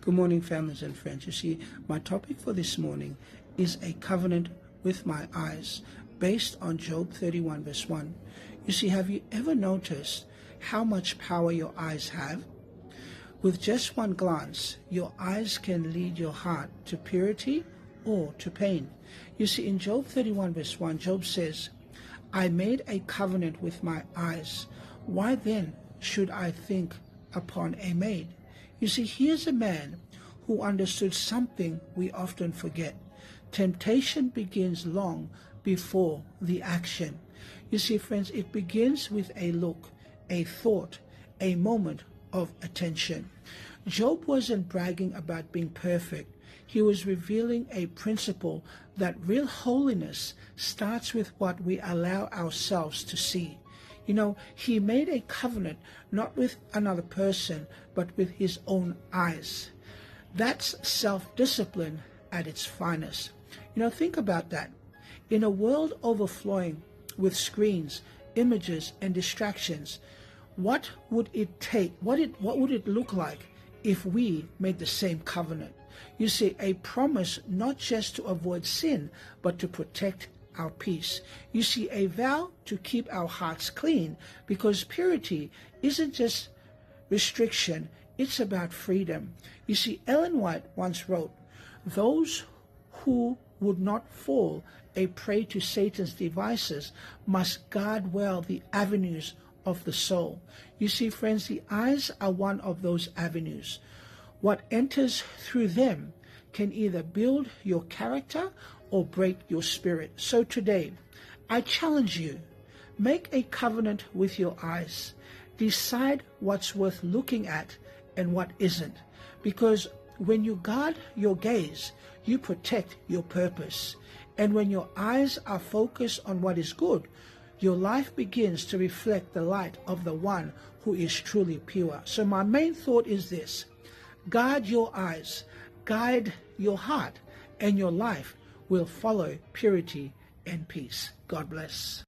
Good morning, families and friends. You see, my topic for this morning is a covenant with my eyes, based on Job 31 verse 1. You see, have you ever noticed how much power your eyes have? With just one glance, your eyes can lead your heart to purity or to pain. You see, in Job 31 verse 1, Job says, I made a covenant with my eyes. Why then should I think upon a maid? You see, here's a man who understood something we often forget. Temptation begins long before the action. You see, friends, it begins with a look, a thought, a moment of attention. Job wasn't bragging about being perfect. He was revealing a principle that real holiness starts with what we allow ourselves to see. You know, he made a covenant not with another person, but with his own eyes. That's self-discipline at its finest. You know, think about that. In a world overflowing with screens, images, and distractions, what would it take? What would it look like if we made the same covenant? You see, a promise not just to avoid sin, but to protect our peace. You see, a vow to keep our hearts clean, because purity isn't just restriction, it's about freedom. You see, Ellen White once wrote, those who would not fall a prey to Satan's devices must guard well the avenues of the soul. You see, friends, the eyes are one of those avenues. What enters through them can either build your character or break your spirit. So today, I challenge you, make a covenant with your eyes. Decide what's worth looking at and what isn't. Because when you guard your gaze, you protect your purpose. And when your eyes are focused on what is good, your life begins to reflect the light of the one who is truly pure. So my main thought is this: guard your eyes, guide your heart, and your life will follow purity and peace. God bless.